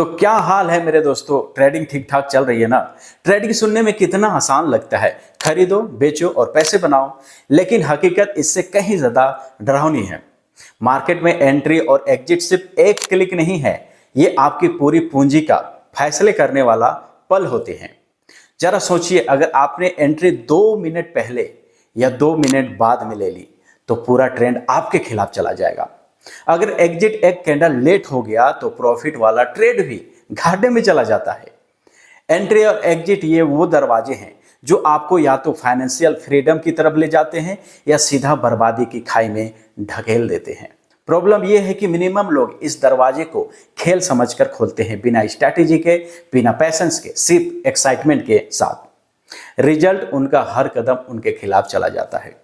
तो क्या हाल है मेरे दोस्तों, ट्रेडिंग ठीक ठाक चल रही है ना। ट्रेडिंग सुनने में कितना आसान लगता है, खरीदो बेचो और पैसे बनाओ, लेकिन हकीकत इससे कहीं ज्यादा डरावनी है। मार्केट में एंट्री और एग्जिट सिर्फ एक क्लिक नहीं है, ये आपकी पूरी पूंजी का फैसले करने वाला पल होते हैं। जरा सोचिए, अगर आपने एंट्री 2 मिनट पहले या 2 मिनट बाद में ले ली तो पूरा ट्रेंड आपके खिलाफ चला जाएगा। अगर एग्जिट एक कैंडल लेट हो गया तो प्रॉफिट वाला ट्रेड भी घाटे में चला जाता है। एंट्री और एग्जिट ये वो दरवाजे हैं जो आपको या तो फाइनेंशियल फ्रीडम की तरफ ले जाते हैं या सीधा बर्बादी की खाई में ढकेल देते हैं। प्रॉब्लम यह है कि मिनिमम लोग इस दरवाजे को खेल समझकर खोलते हैं, बिना स्ट्रैटेजी के, बिना पैशंस के, सिर्फ एक्साइटमेंट के साथ। रिजल्ट उनका हर कदम उनके खिलाफ चला जाता है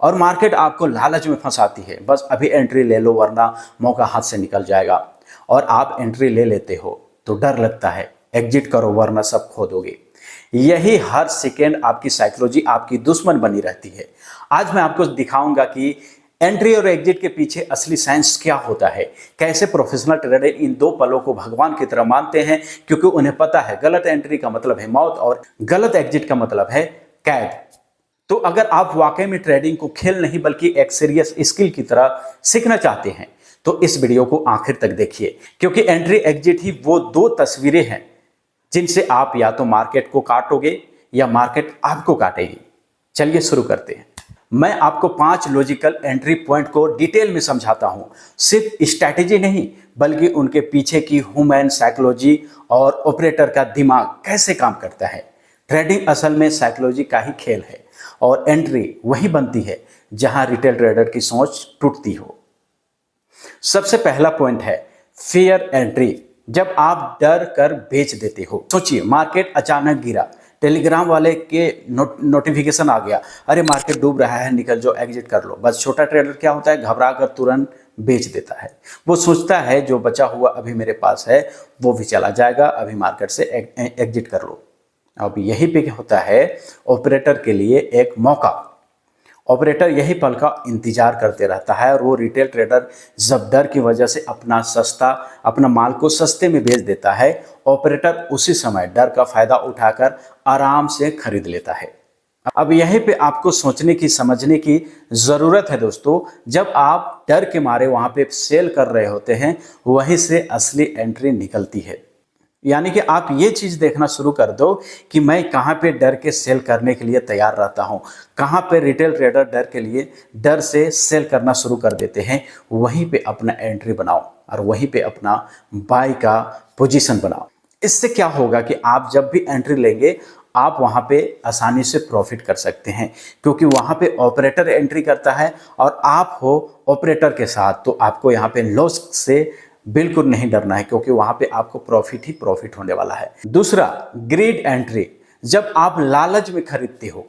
और मार्केट आपको लालच में फंसाती है। बस अभी एंट्री ले लो वरना मौका हाथ से निकल जाएगा। और आप एंट्री ले लेते हो तो डर लगता है, एग्जिट करो वरना सब खो दोगे। यही हर सेकेंड आपकी साइकोलॉजी आपकी दुश्मन बनी रहती है। आज मैं आपको दिखाऊंगा कि एंट्री और एग्जिट के पीछे असली साइंस क्या होता है, कैसे प्रोफेशनल ट्रेडर इन दो पलों को भगवान की तरह मानते हैं, क्योंकि उन्हें पता है गलत एंट्री का मतलब है मौत और गलत एग्जिट का मतलब है कैद। तो अगर आप वाकई में ट्रेडिंग को खेल नहीं बल्कि एक सीरियस स्किल की तरह सीखना चाहते हैं तो इस वीडियो को आखिर तक देखिए, क्योंकि एंट्री एग्जिट ही वो दो तस्वीरें हैं जिनसे आप या तो मार्केट को काटोगे या मार्केट आपको काटेगी। चलिए शुरू करते हैं। मैं आपको 5 लॉजिकल एंट्री पॉइंट को डिटेल में समझाता हूं, सिर्फ स्ट्रैटेजी नहीं बल्कि उनके पीछे की ह्यूमन साइकोलॉजी और ऑपरेटर का दिमाग कैसे काम करता है। ट्रेडिंग असल में साइकोलॉजी का ही खेल है और एंट्री वही बनती है जहां रिटेल ट्रेडर की सोच टूटती हो। सबसे पहला पॉइंट है फियर एंट्री, जब आप डर कर बेच देते हो। सोचिए, मार्केट अचानक गिरा, टेलीग्राम वाले के नोटिफिकेशन आ गया, अरे मार्केट डूब रहा है, निकल जाओ, एग्जिट कर लो। बस छोटा ट्रेडर क्या होता है, घबरा कर तुरंत बेच देता है। वो सोचता है जो बचा हुआ अभी मेरे पास है वो भी चला जाएगा, अभी मार्केट से एग्जिट कर लो। अब यही पे होता है ऑपरेटर के लिए एक मौका। ऑपरेटर यही पल का इंतजार करते रहता है और वो रिटेल ट्रेडर जब डर की वजह से अपना माल को सस्ते में बेच देता है, ऑपरेटर उसी समय डर का फायदा उठाकर आराम से खरीद लेता है। अब यहीं पे आपको सोचने की, समझने की जरूरत है दोस्तों। जब आप डर के मारे वहां पे सेल कर रहे होते हैं, वहीं से असली एंट्री निकलती है। यानी कि आप ये चीज देखना शुरू कर दो कि मैं कहाँ पे डर के सेल करने के लिए तैयार रहता हूँ, कहाँ पे रिटेल ट्रेडर डर से सेल करना शुरू कर देते हैं। वहीं पे अपना एंट्री बनाओ और वहीं पे अपना बाय का पोजीशन बनाओ। इससे क्या होगा कि आप जब भी एंट्री लेंगे आप वहाँ पे आसानी से प्रॉफिट कर सकते हैं, क्योंकि वहाँ पे ऑपरेटर एंट्री करता है और आप हो ऑपरेटर के साथ, तो आपको यहाँ पे लॉस से बिल्कुल नहीं डरना है, क्योंकि वहां पे आपको प्रॉफिट ही प्रॉफिट होने वाला है। दूसरा, ग्रीड एंट्री, जब आप लालच में खरीदते हो,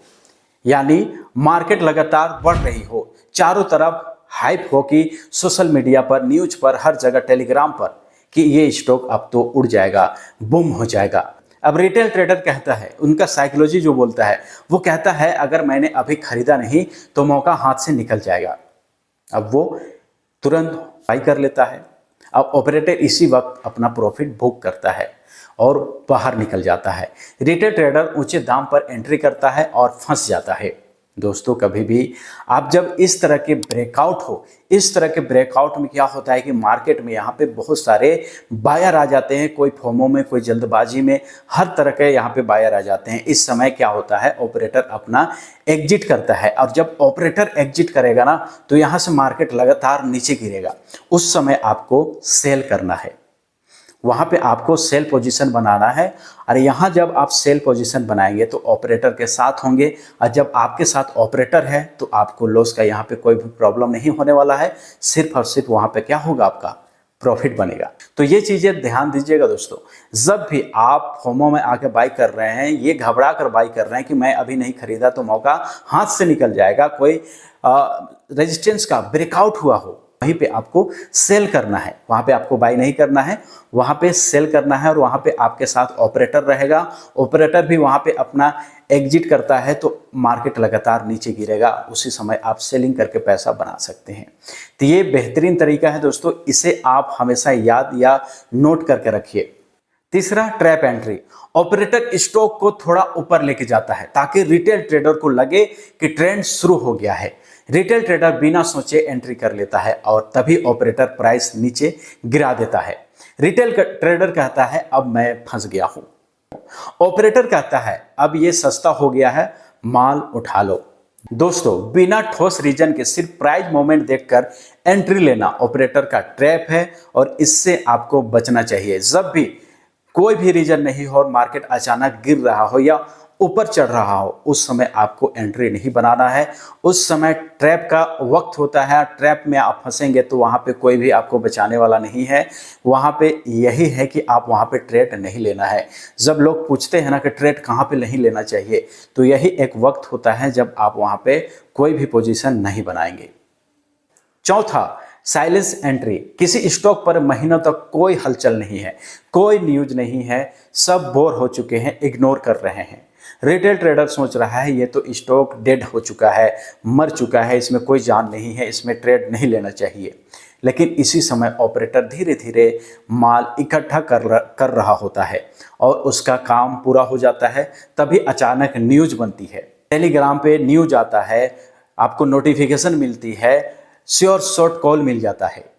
यानी मार्केट लगातार बढ़ रही हो, चारों तरफ हाइप हो कि सोशल मीडिया पर, न्यूज पर, हर जगह, टेलीग्राम पर कि ये स्टॉक अब तो उड़ जाएगा, बूम हो जाएगा। अब रिटेल ट्रेडर कहता है, उनका साइकोलॉजी जो बोलता है वो कहता है अगर मैंने अभी खरीदा नहीं तो मौका हाथ से निकल जाएगा। अब वो तुरंत बाई कर लेता है। अब ऑपरेटर इसी वक्त अपना प्रॉफिट बुक करता है और बाहर निकल जाता है। रिटेल ट्रेडर ऊंचे दाम पर एंट्री करता है और फंस जाता है। दोस्तों, कभी भी आप जब इस तरह के ब्रेकआउट हो, इस तरह के ब्रेकआउट में क्या होता है कि मार्केट में यहाँ पे बहुत सारे बायर आ जाते हैं, कोई फोमो में, कोई जल्दबाजी में, हर तरह के यहाँ पे बायर आ जाते हैं। इस समय क्या होता है, ऑपरेटर अपना एग्जिट करता है और जब ऑपरेटर एग्जिट करेगा ना तो यहाँ से मार्केट लगातार नीचे गिरेगा। उस समय आपको सेल करना है, वहां पे आपको सेल पोजीशन बनाना है। और यहाँ जब आप सेल पोजीशन बनाएंगे तो ऑपरेटर के साथ होंगे, और जब आपके साथ ऑपरेटर है तो आपको लॉस का यहाँ पे कोई भी प्रॉब्लम नहीं होने वाला है। सिर्फ और सिर्फ वहां पे क्या होगा, आपका प्रॉफिट बनेगा। तो ये चीजें ध्यान दीजिएगा दोस्तों। जब भी आप फोमो में आके बाई कर रहे हैं, ये घबरा कर बाई कर रहे हैं कि मैं अभी नहीं खरीदा तो मौका हाथ से निकल जाएगा, कोई रेजिस्टेंस का ब्रेकआउट हुआ हो, वहीं पे आपको सेल करना है। वहां पे आपको बाई नहीं करना है, वहां पे सेल करना है। और वहां पे आपके साथ ऑपरेटर रहेगा, ऑपरेटर भी वहां पे अपना एग्जिट करता है तो मार्केट लगातार नीचे गिरेगा। उसी समय आप सेलिंग करके पैसा बना सकते हैं। तो ये बेहतरीन तरीका है दोस्तों, इसे आप हमेशा याद या नोट करके रखिए। तीसरा, ट्रैप एंट्री। ऑपरेटर स्टॉक को थोड़ा ऊपर लेके जाता है ताकि रिटेल ट्रेडर को लगे कि ट्रेंड शुरू हो गया है। रिटेल ट्रेडर बिना सोचे एंट्री कर लेता है और तभी ऑपरेटर प्राइस नीचे गिरा देता है। रिटेल ट्रेडर कहता है अब मैं फंस गया हूं। ऑपरेटर कहता है अब ये सस्ता हो गया है, माल उठा लो। दोस्तों, बिना ठोस रीजन के सिर्फ प्राइस मूवमेंट देखकर एंट्री लेना ऑपरेटर का ट्रैप है और इससे आपको बचना चाहिए। जब भी कोई भी रीजन नहीं हो और मार्केट अचानक गिर रहा हो या ऊपर चढ़ रहा हो, उस समय आपको एंट्री नहीं बनाना है। उस समय ट्रैप का वक्त होता है। ट्रैप में आप फंसेंगे तो वहां पे कोई भी आपको बचाने वाला नहीं है। वहां पे यही है कि आप वहां पे ट्रेड नहीं लेना है। जब लोग पूछते हैं ना कि ट्रेड कहां पे नहीं लेना चाहिए, तो यही एक वक्त होता है जब आप वहां पे कोई भी पोजीशन नहीं बनाएंगे। चौथा, साइलेंस एंट्री। किसी स्टॉक पर महीनों तक कोई हलचल नहीं है, कोई न्यूज नहीं है, सब बोर हो चुके हैं, इग्नोर कर रहे हैं। रिटेल ट्रेडर सोच रहा है ये तो स्टॉक डेड हो चुका है, मर चुका है, इसमें कोई जान नहीं है, इसमें ट्रेड नहीं लेना चाहिए। लेकिन इसी समय ऑपरेटर धीरे धीरे माल इकट्ठा कर रहा होता है और उसका काम पूरा हो जाता है। तभी अचानक न्यूज बनती है, टेलीग्राम पे न्यूज आता है, आपको नोटिफिकेशन मिलती है, श्योर शॉर्ट कॉल मिल जाता है।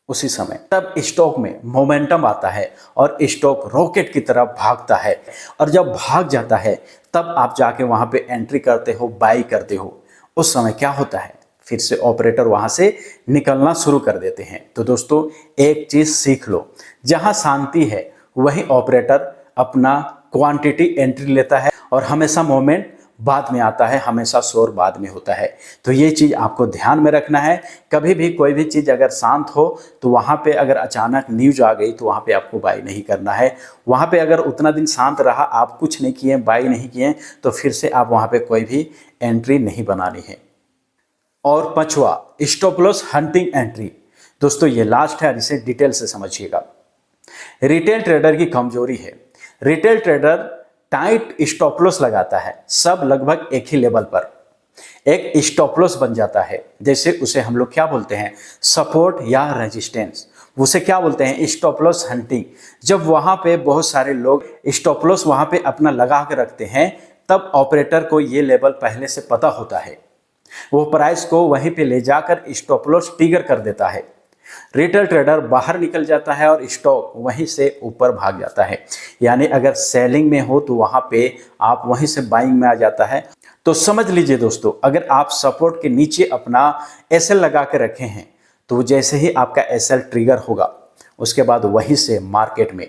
उसी समय तब स्टॉक में मोमेंटम आता है और स्टॉक रॉकेट की तरफ भागता है और जब भाग जाता है तब आप जाके वहां पे एंट्री करते हो, बाई करते हो। उस समय क्या होता है, फिर से ऑपरेटर वहां से निकलना शुरू कर देते हैं। तो दोस्तों, एक चीज सीख लो, जहां शांति है वही ऑपरेटर अपना क्वांटिटी एंट्री लेता है और हमेशा मोमेंट बाद में आता है, हमेशा शोर बाद में होता है। तो ये चीज़ आपको ध्यान में रखना है। कभी भी कोई भी चीज़ अगर शांत हो तो वहाँ पे अगर अचानक न्यूज आ गई तो वहाँ पे आपको बाई नहीं करना है। वहाँ पे अगर उतना दिन शांत रहा, आप कुछ नहीं किए, बाई नहीं किए, तो फिर से आप वहाँ पे कोई भी एंट्री नहीं बनानी है। और पांचवा, स्टॉप लॉस हंटिंग एंट्री। दोस्तों, ये लास्ट है, इसे डिटेल से समझिएगा। रिटेल ट्रेडर की कमजोरी है, retail trader tight stop loss लगाता है, सब लगभग एक ही लेवल पर एक स्टॉप लॉस बन जाता है। जैसे उसे हम लोग क्या बोलते हैं, सपोर्ट या रेजिस्टेंस। उसे क्या बोलते हैं, स्टॉप लॉस हंटिंग। जब वहां पे बहुत सारे लोग स्टॉप लॉस वहां पे अपना लगा के रखते हैं, तब ऑपरेटर को ये लेवल पहले से पता होता है, वो प्राइस को वहीं पे ले जाकर स्टॉप लॉस ट्रिगर कर देता है। रिटेल ट्रेडर बाहर निकल जाता है और स्टॉक वहीं से ऊपर भाग जाता है। यानी अगर सेलिंग में हो तो वहां पे आप वहीं से बाइंग में आ जाता है। तो समझ लीजिए दोस्तों, अगर आप सपोर्ट के नीचे अपना एसएल लगा के रखे हैं तो जैसे ही आपका एसएल ट्रिगर होगा, उसके बाद वहीं से मार्केट में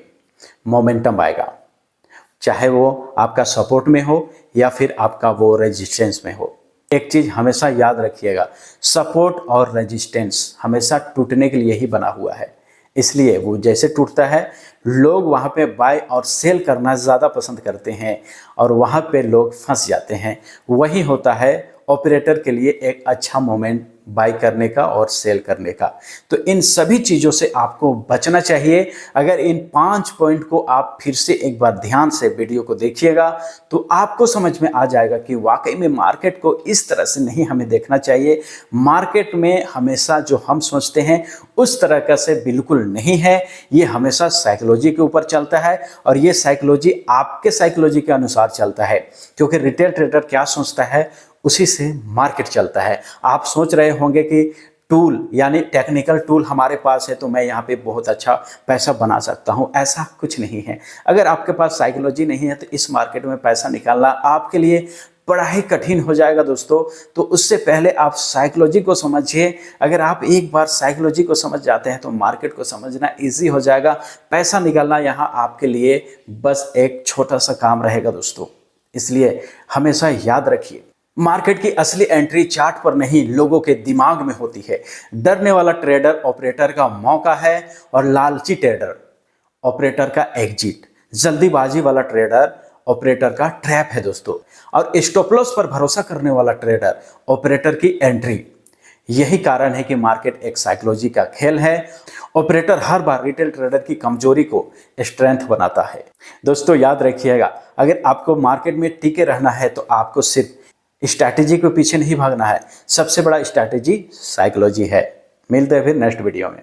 मोमेंटम आएगा, चाहे वो आपका सपोर्ट में हो या फिर आपका वो रेजिस्टेंस में हो। एक चीज हमेशा याद रखिएगा, सपोर्ट और रेजिस्टेंस हमेशा टूटने के लिए ही बना हुआ है। इसलिए वो जैसे टूटता है, लोग वहाँ पे बाय और सेल करना ज़्यादा पसंद करते हैं और वहाँ पे लोग फंस जाते हैं। वही होता है ऑपरेटर के लिए एक अच्छा मोमेंट बाय करने का और सेल करने का। तो इन सभी चीज़ों से आपको बचना चाहिए। अगर इन 5 पॉइंट को आप फिर से एक बार ध्यान से वीडियो को देखिएगा तो आपको समझ में आ जाएगा कि वाकई में मार्केट को इस तरह से नहीं हमें देखना चाहिए। मार्केट में हमेशा जो हम सोचते हैं उस तरह का से बिल्कुल नहीं है। ये हमेशा साइकोलॉजी के ऊपर चलता है और ये साइकोलॉजी आपके साइकोलॉजी के अनुसार चलता है, क्योंकि रिटेल ट्रेडर क्या सोचता है उसी से मार्केट चलता है। आप सोच रहे होंगे कि टूल यानी टेक्निकल टूल हमारे पास है तो मैं यहाँ पे बहुत अच्छा पैसा बना सकता हूँ, ऐसा कुछ नहीं है। अगर आपके पास साइकोलॉजी नहीं है तो इस मार्केट में पैसा निकालना आपके लिए बड़ा ही कठिन हो जाएगा दोस्तों। तो उससे पहले आप साइकोलॉजी को समझिए। अगर आप एक बार साइकोलॉजी को समझ जाते हैं तो मार्केट को समझना इजी हो जाएगा। पैसा निकालना यहाँ आपके लिए बस एक छोटा सा काम रहेगा दोस्तों। इसलिए हमेशा याद रखिए, मार्केट की असली एंट्री चार्ट पर नहीं, लोगों के दिमाग में होती है। डरने वाला ट्रेडर ऑपरेटर का मौका है और लालची ट्रेडर ऑपरेटर का एग्जिट। जल्दीबाजी वाला ट्रेडर ऑपरेटर का ट्रैप है दोस्तों, और स्टॉप लॉस पर भरोसा करने वाला ट्रेडर ऑपरेटर की एंट्री। यही कारण है कि मार्केट एक साइकोलॉजी का खेल है। ऑपरेटर हर बार रिटेल ट्रेडर की कमजोरी को स्ट्रेंथ बनाता है। दोस्तों याद रखिएगा, अगर आपको मार्केट में टिके रहना है तो आपको सिर्फ स्ट्रैटेजी के पीछे नहीं भागना है, सबसे बड़ा स्ट्रैटेजी साइकोलॉजी है। मिलते हैं फिर नेक्स्ट वीडियो में।